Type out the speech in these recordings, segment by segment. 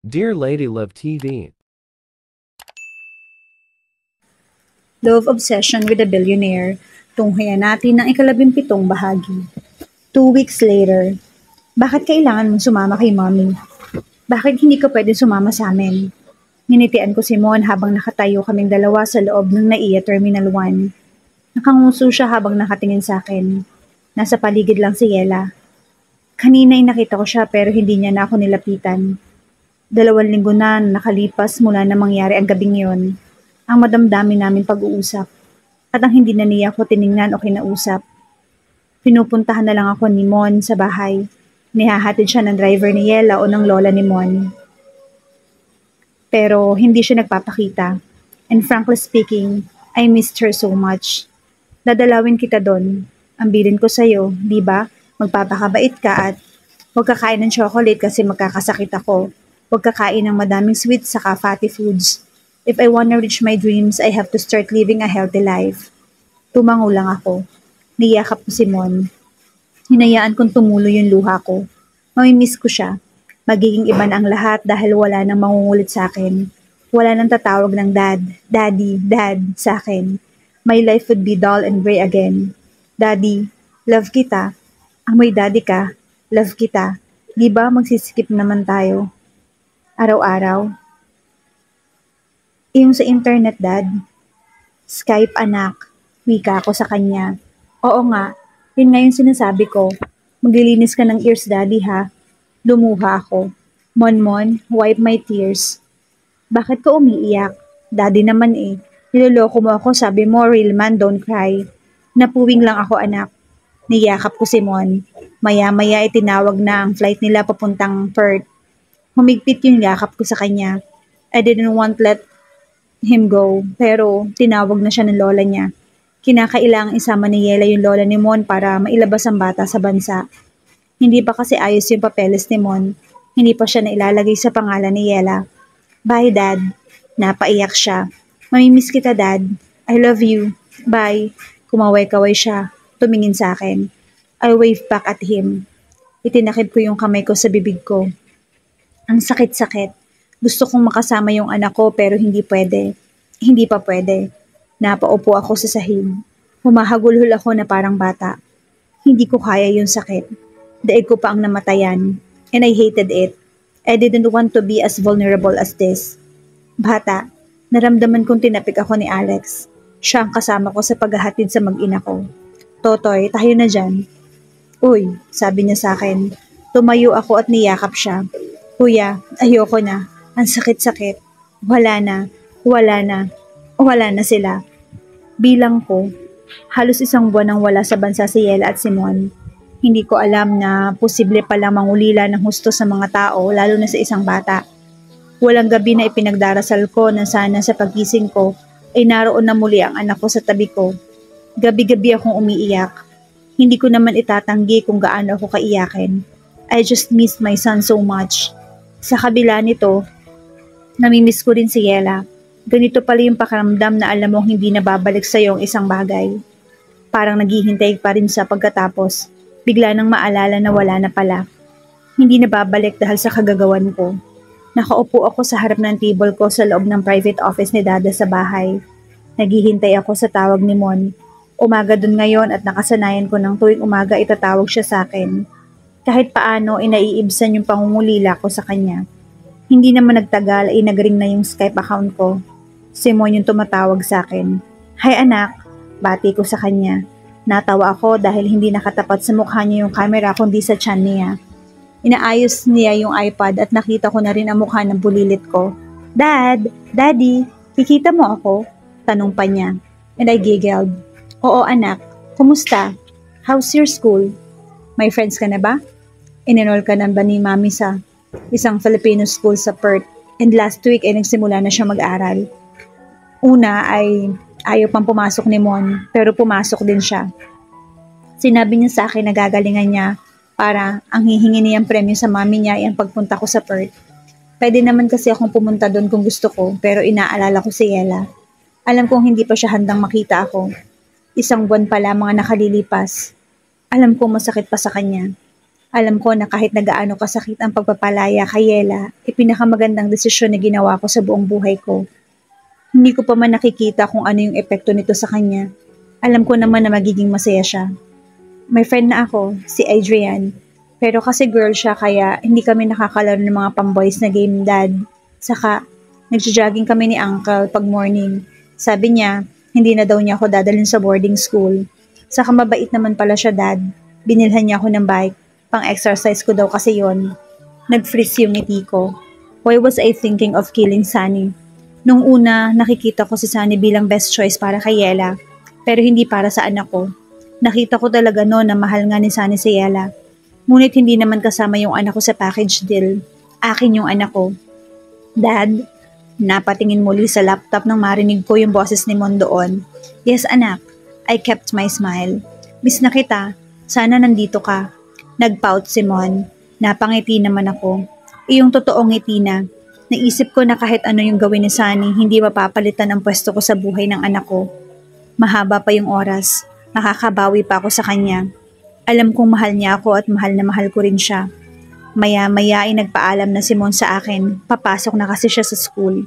Dear Lady Love TV. Love Obsession with a Billionaire, tunghayan natin ng ika-17 bahagi. 2 weeks later, bakit kailangan mong sumama kay mommy? Bakit hindi ka pwede sumama sa amin? Ninitian ko si Mon habang nakatayo kaming dalawa sa loob ng NAIA Terminal 1. Nakanguso siya habang nakatingin sa akin. Nasa paligid lang si Yela. Kanina'y nakita ko siya pero hindi niya na ako nilapitan. 2 linggo na nakalipas mula na mangyari ang gabing yon. Ang madamdami namin pag-uusap. At ang hindi na niya ako tiningnan o kinausap. Pinupuntahan na lang ako ni Mon sa bahay. Nihahatid siya ng driver ni Yela o ng lola ni Mon. Pero hindi siya nagpapakita. And frankly speaking, I missed her so much. Dadalawin kita doon. Ang bilin ko sa'yo, di ba? Magpapakabait ka at huwag kakain ng chocolate kasi magkakasakit ako. Huwag kakain ng madaming sweets saka fatty foods. If I wanna reach my dreams, I have to start living a healthy life. Tumango lang ako. Niyakap ko si Mon. Hinayaan kong tumulo yung luha ko. Mamimiss ko siya. Magiging iba na ang lahat dahil wala nang mangungulit sa akin. Wala nang tatawag ng dad, daddy, dad sa akin. My life would be dull and gray again. Daddy, love kita. Amoy daddy ka, love kita. Di ba magsisikip naman tayo? Araw-araw. Yung sa internet, dad. Skype, anak. Wika ako sa kanya. Oo nga, yun nga yung sinasabi ko. Maglilinis ka ng ears, daddy, ha? Lumuha ako. Mon, wipe my tears. Bakit ka umiiyak? Daddy naman eh. Niloloko mo ako, sabi mo, real man, don't cry. Napuwing lang ako, anak. Niyakap ko si Mon. Maya-maya itinawag na ang flight nila papuntang Perth. Humigpit yung yakap ko sa kanya. I didn't want let him go, pero tinawag na siya ng lola niya. Kinakailangang isama ni Yela yung lola ni Mon para mailabas ang bata sa bansa. Hindi pa kasi ayos yung papeles ni Mon. Hindi pa siya nailalagay sa pangalan ni Yela. Bye, Dad. Napaiyak siya. Mamimiss kita, Dad. I love you. Bye. Kumaway-kaway siya. Tumingin sa akin. I waved back at him. Itinakip ko yung kamay ko sa bibig ko. Ang sakit-sakit. Gusto kong makasama yung anak ko pero hindi pwede. Hindi pa pwede. Napaupo ako sa sahig. Humahagulhol ako na parang bata. Hindi ko kaya yung sakit. Daig ko pa ang namatayan. And I hated it. I didn't want to be as vulnerable as this. Bata, naramdaman kong tinapik ako ni Alex. Siya ang kasama ko sa paghahatid sa mag-ina ko. Totoy, tayo na dyan. Uy, sabi niya sa akin. Tumayo ako at niyakap siya. Kuya, ayoko na. Ang sakit-sakit. Wala na. Wala na. Wala na sila. Bilang ko, halos 1 buwan nang wala sa bansa si Yela at Simon. Hindi ko alam na posible palang mangulila ng husto sa mga tao, lalo na sa isang bata. Walang gabi na ipinagdarasal ko na sana sa pagising ko ay naroon na muli ang anak ko sa tabi ko. Gabi-gabi akong umiiyak. Hindi ko naman itatanggi kung gaano ako kaiyakin. I just miss my son so much. Sa kabila nito, namimiss ko rin si Yela. Ganito pala yung pakiramdam na alam mong hindi na babalik sa iyo ang isang bagay. Parang naghihintay pa rin sa pagkatapos. Bigla nang maalala na wala na pala. Hindi na babalik dahil sa kagagawan ko. Nakaupo ako sa harap ng table ko sa loob ng private office ni Dada sa bahay. Naghihintay ako sa tawag ni Mon. Umaga dun ngayon at nakasanayan ko ng tuwing umaga itatawag siya sa akin. Kahit paano inaiibsan yung pangungulila ko sa kanya. Hindi naman nagtagal ay nagring na yung Skype account ko. Si Mon yung tumatawag sa akin. Hi anak, bati ko sa kanya. Natawa ako dahil hindi nakatapat sa mukha niya yung camera kundi sa tiyan niya. Inaayos niya yung iPad at nakita ko na rin ang mukha ng bulilit ko. Dad, Daddy, kikita mo ako? Tanong pa niya. And I giggled. Oo anak, kumusta? How's your school? May friends ka na ba? Inenroll ka na ba ni Mami sa isang Filipino school sa Perth? And last week ay nagsimula na siya mag-aral. Una ay ayaw pang pumasok ni Mon, pero pumasok din siya. Sinabi niya sa akin na gagalingan niya para ang hihingi niyang premyo sa mami niya ay ang pagpunta ko sa Perth. Pwede naman kasi akong pumunta doon kung gusto ko, pero inaalala ko si Yela. Alam kong hindi pa siya handang makita ako. 1 buwan pa lamang ang nakalilipas. Alam kong masakit pa sa kanya. Alam ko na kahit na gaano kasakit ang pagpapalaya kay Yela, pinakamagandang desisyon na ginawa ko sa buong buhay ko. Hindi ko pa man nakikita kung ano yung epekto nito sa kanya. Alam ko naman na magiging masaya siya. May friend na ako, si Adrian. Pero kasi girl siya kaya hindi kami nakakalaro ng mga pamboys na game dad. Saka, nagja-jogging kami ni uncle pag morning. Sabi niya, hindi na daw niya ako dadalhin sa boarding school. Saka mabait naman pala siya dad. Binilhan niya ako ng bike. Pang-exercise ko daw kasi yon. Nag-freeze yung ngiti ko. Why was I thinking of killing Sunny? Nung una, nakikita ko si Sunny bilang best choice para kay Yela. Pero hindi para sa anak ko. Nakita ko talaga no na mahal nga ni Sunny si Yela. Ngunit hindi naman kasama yung anak ko sa package deal. Akin yung anak ko. Dad, napatingin muli sa laptop nang marinig ko yung boses ni Mon doon. Yes anak, I kept my smile. Miss na kita, sana nandito ka. Nagpout si Mon. Napangiti naman ako. Iyong totoong ngiti na. Naisip ko na kahit ano yung gawin ni Sunny, hindi mapapalitan ang pwesto ko sa buhay ng anak ko. Mahaba pa yung oras. Makakabawi pa ako sa kanya. Alam kong mahal niya ako at mahal na mahal ko rin siya. Maya-maya ay nagpaalam na si Mon sa akin. Papasok na kasi siya sa school.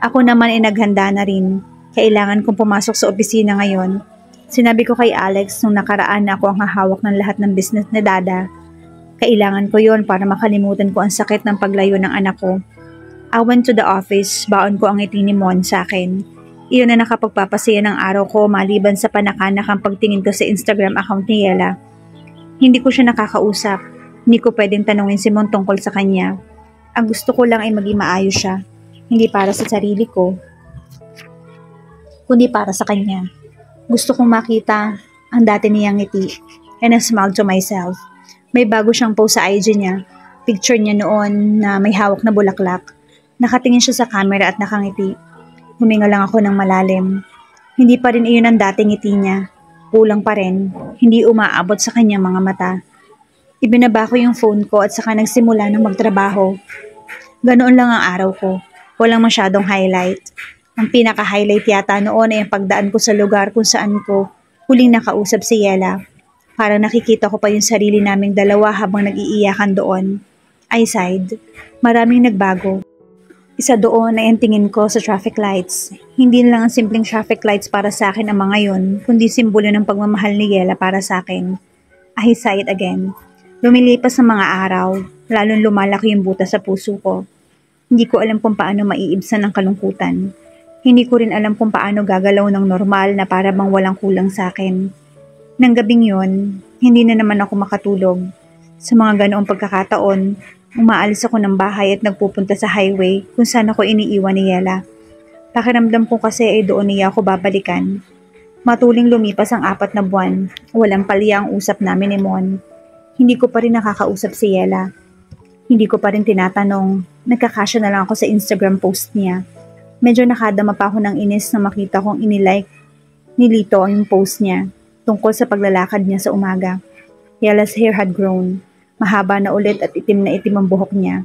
Ako naman ay naghanda na rin. Kailangan kong pumasok sa opisina ngayon. Sinabi ko kay Alex nung nakaraan na ako ang hahawak ng lahat ng business ni Dada. Kailangan ko yon para makalimutan ko ang sakit ng paglayo ng anak ko. I went to the office, baon ko ang ngiti ni Mon sa akin. Iyon na nakapagpapasaya ng araw ko maliban sa panakanak ang pagtingin ko sa Instagram account ni Yela. Hindi ko siya nakakausap. Hindi ko pwedeng tanungin si Mon tungkol sa kanya. Ang gusto ko lang ay maging maayos siya. Hindi para sa sarili ko, kundi para sa kanya. Gusto kong makita ang dati niyang ngiti. And I smiled to myself. May bago siyang post sa IG niya. Picture niya noon na may hawak na bulaklak. Nakatingin siya sa camera at nakangiti. Huminga lang ako ng malalim. Hindi pa rin iyon ang dating ngiti niya. Kulang pa rin. Hindi umaabot sa kanyang mga mata. Ibinaba ko yung phone ko at saka nagsimula ng magtrabaho. Ganoon lang ang araw ko. Walang masyadong highlight. Ang pinaka-highlight yata noon ay ang pagdaan ko sa lugar kung saan ko huling nakausap si Yela. Parang nakikita ko pa yung sarili naming dalawa habang nag-iiyakan doon. I sighed. Maraming nagbago. Isa doon ay ang tingin ko sa traffic lights. Hindi lang ang simpleng traffic lights para sa akin ang mga yon, kundi simbolo ng pagmamahal ni Yela para sa akin. I sighed again. Lumilipas ang mga araw, lalong lumalaki yung butas sa puso ko. Hindi ko alam kung paano maiibsan ang kalungkutan. Hindi ko rin alam kung paano gagalaw ng normal na para bang walang kulang sa akin. Nang gabing yon, hindi na naman ako makatulog. Sa mga ganoong pagkakataon, umaalis ako ng bahay at nagpupunta sa highway kung saan ako iniiwan ni Yela. Pakiramdam ko kasi ay doon niya ako babalikan. Matuling lumipas ang 4 na buwan. Walang palya ang usap namin ni Mon. Hindi ko pa rin nakakausap si Yela. Hindi ko pa rin tinatanong. Nagkakasya na lang ako sa Instagram post niya. Medyo nakadama pa ako ng inis na makita kong inilike ni Lito ang post niya tungkol sa paglalakad niya sa umaga. Yela's hair had grown. Mahaba na ulit at itim na itim ang buhok niya.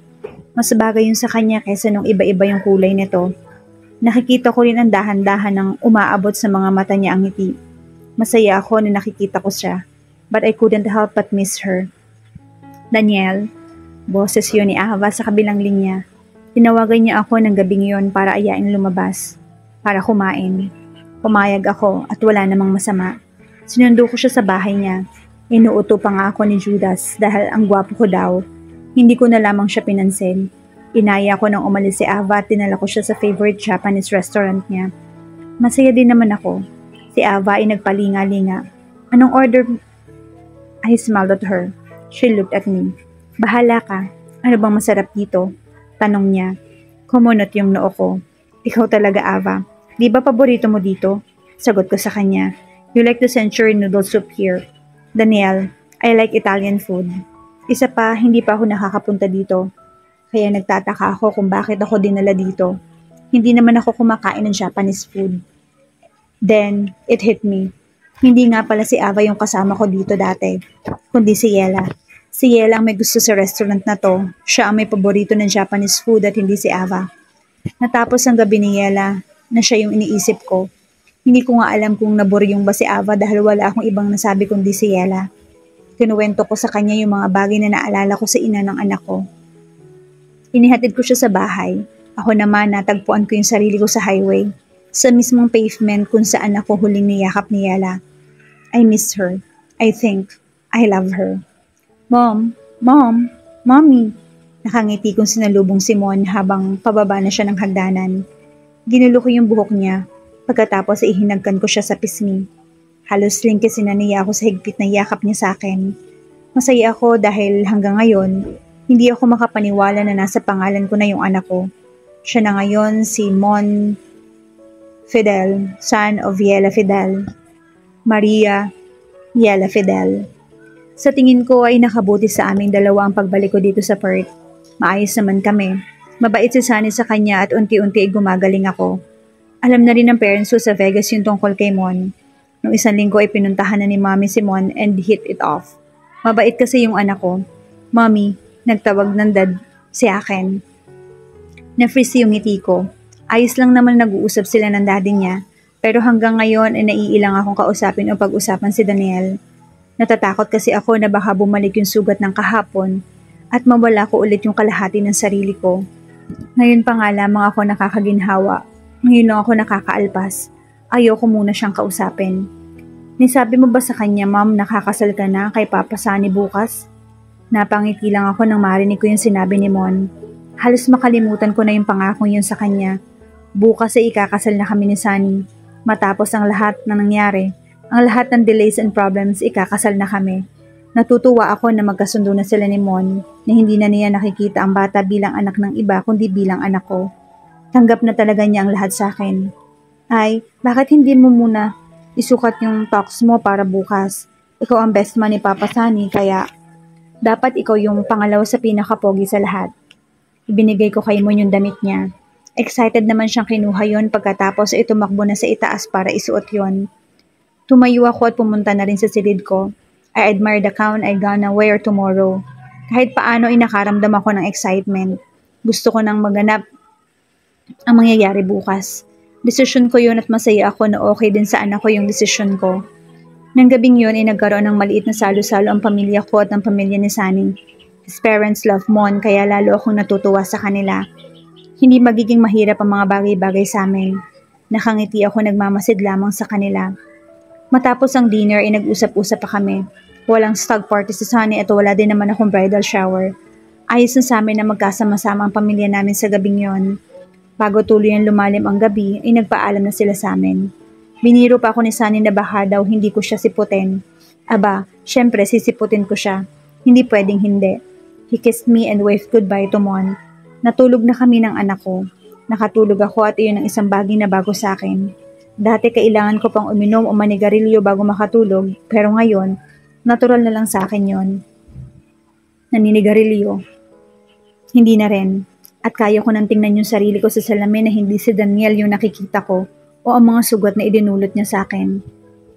Mas bagay yun sa kanya kaysa nung iba-iba yung kulay nito. Nakikita ko rin ang dahan-dahan ng umaabot sa mga mata niya ang ngiti. Masaya ako na nakikita ko siya. But I couldn't help but miss her. Daniel, boses yun ni Ava sa kabilang linya. Tinawagan niya ako ng gabing yon para ayain lumabas. Para kumain. Pumayag ako at wala namang masama. Sinundo ko siya sa bahay niya. Inuuto pa nga ako ni Judas dahil ang gwapo ko daw. Hindi ko na lamang siya pinansin. Inaya ko nang umalis si Ava at tinala ko siya sa favorite Japanese restaurant niya. Masaya din naman ako. Si Ava ay nagpalinga-linga. Anong order? I smiled at her. She looked at me. Bahala ka. Ano bang masarap dito? Tanong niya. Kumunot yung noo ko. Ikaw talaga, Ava. Di ba paborito mo dito? Sagot ko sa kanya. You like the century noodle soup here. Daniel, I like Italian food. Isa pa, hindi pa ako nakakapunta dito. Kaya nagtataka ako kung bakit ako dinala dito. Hindi naman ako kumakain ng Japanese food. Then, it hit me. Hindi nga pala si Ava yung kasama ko dito dati, kundi si Yela. Si Yela ang may gusto sa restaurant na to. Siya ang may paborito ng Japanese food at hindi si Ava. Natapos ang gabi ni Yela na siya yung iniisip ko. Hindi ko nga alam kung naburyong ba si Ava dahil wala akong ibang nasabi kundi si Yela. Kinuwento ko sa kanya yung mga bagay na naalala ko sa ina ng anak ko. Inihatid ko siya sa bahay. Ako naman natagpuan ko yung sarili ko sa highway, sa mismong pavement kung saan ako huling niyakap ni Yala. I miss her. I think I love her. Mom, Mom, Mommy. Nakangiti kong sinalubong si Mon habang pababa na siya ng hagdanan. Ginulo ko yung buhok niya. Pagkatapos ay ihinagkan ko siya sa pisngi. Halos lingkisin na niya ako sa higpit na yakap niya sa akin. Masaya ako dahil hanggang ngayon, hindi ako makapaniwala na nasa pangalan ko na yung anak ko. Siya na ngayon si Mon Fidel, son of Yela Fidel. Maria Yela Fidel. Sa tingin ko ay nakabuti sa aming dalawa ang pagbalik ko dito sa Perth. Maayos naman kami. Mabait si Sunny sa kanya at unti-unti ay gumagaling ako. Alam na rin ng parents ko sa Vegas yung tungkol kay Mon. Nung isang linggo ay pinuntahan na ni Mommy si Mon and hit it off. Mabait kasi yung anak ko. Mommy, nagtawag ng dad si akin. Na-freeze yung ngiti ko. Ayos lang naman nag-uusap sila ng daddy niya. Pero hanggang ngayon ay naiilang akong kausapin o pag-usapan si Daniel. Natatakot kasi ako na baka bumalik yung sugat ng kahapon at mawala ko ulit yung kalahati ng sarili ko. Ngayon pa nga lamang ako nakakaginhawa. Ngayon lang ako nakakaalpas. Ayoko muna siyang kausapin. Nisabi mo ba sa kanya, Ma'am, nakakasal ka na kay Papa Sunny bukas? Napangiti lang ako nang marinig ko yung sinabi ni Mon. Halos makalimutan ko na yung pangako yun sa kanya. Bukas ay ikakasal na kami ni Sunny. Matapos ang lahat na nangyari, ang lahat ng delays and problems, ikakasal na kami. Natutuwa ako na magkasundo na sila ni Mon, na hindi na niya nakikita ang bata bilang anak ng iba kundi bilang anak ko. Tanggap na talaga niya ang lahat sa akin. Ay, bakit hindi mo muna isukat yung talks mo para bukas? Ikaw ang best man ni Papa Sunny, kaya dapat ikaw yung pangalawa sa pinakapogi sa lahat. Ibinigay ko kay Mon yung damit niya. Excited naman siyang kinuha yon pagkatapos ay tumakbo na sa itaas para isuot yon. Tumayo ako at pumunta na rin sa silid ko. I admire the gown I gonna wear tomorrow. Kahit paano ay nakaramdam ako ng excitement. Gusto ko nang maganap ang mangyayari bukas. Desisyon ko yun at masaya ako na okay din sa anak ko yung desisyon ko. Nang gabing yun ay nagkaroon ng maliit na salo-salo ang pamilya ko at ang pamilya ni Sunny. His parents love Mon kaya lalo akong natutuwa sa kanila. Hindi magiging mahirap ang mga bagay-bagay sa amin. Nakangiti ako nagmamasid lamang sa kanila. Matapos ang dinner ay nag-usap-usap pa kami. Walang stag party sa Sunny at wala din naman akong bridal shower. Ayos na sa amin na magkasama-sama ang pamilya namin sa gabing yon. Bago tuloy ang lumalim ang gabi ay nagpaalam na sila sa amin. Biniro pa ako ni Sunny na baka daw hindi ko siya siputin. Aba, syempre sisiputin ko siya. Hindi pwedeng hindi. He kissed me and waved goodbye to Mon. Natulog na kami ng anak ko. Nakatulog ako at iyon ang isang bagay na bago sa akin. Dati kailangan ko pang uminom o manigarilyo bago makatulog, pero ngayon, natural na lang sa akin yon. Naninigarilyo. Hindi na rin. At kaya ko nang tingnan yung sarili ko sa salamin na hindi si Daniel yung nakikita ko o ang mga sugat na idinulot niya sa akin.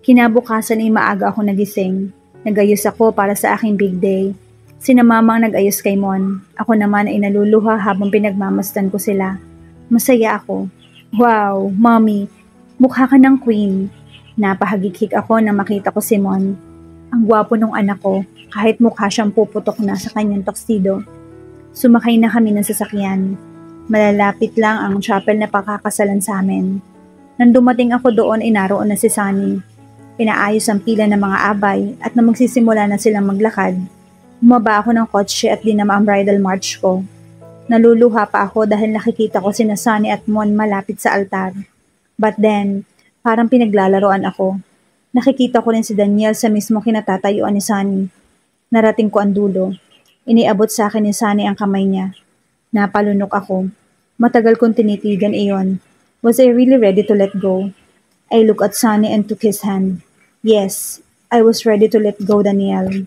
Kinabukasan ay maaga ako nagising. Nagayos ako para sa aking big day. Sina mama ang nag-ayos kay Mon. Ako naman ay naluluha habang pinagmamasdan ko sila. Masaya ako. Wow, Mommy, mukha ka ng queen. Napahagikik ako nang makita ko si Mon. Ang gwapo nung anak ko, kahit mukha siyang puputok na sa kanyang tuxedo. Sumakay na kami ng sasakyan. Malalapit lang ang chapel na pakakasalan sa amin. Nang dumating ako doon ay naroon na si Sunny. Pinaayos ang pila ng mga abay at nang magsisimula na silang maglakad, bumaba ako ng kotse at dinama ang bridal march ko. Naluluha pa ako dahil nakikita ko sina Sunny at Mon malapit sa altar. But then, parang pinaglalaroan ako. Nakikita ko rin si Daniel sa mismo kinatatayuan ni Sunny. Narating ko ang dulo. Iniabot sa akin ni Sunny ang kamay niya. Napalunok ako. Matagal kong tinitigan iyon. Was I really ready to let go? I looked at Sunny and took his hand. Yes, I was ready to let go, Daniel.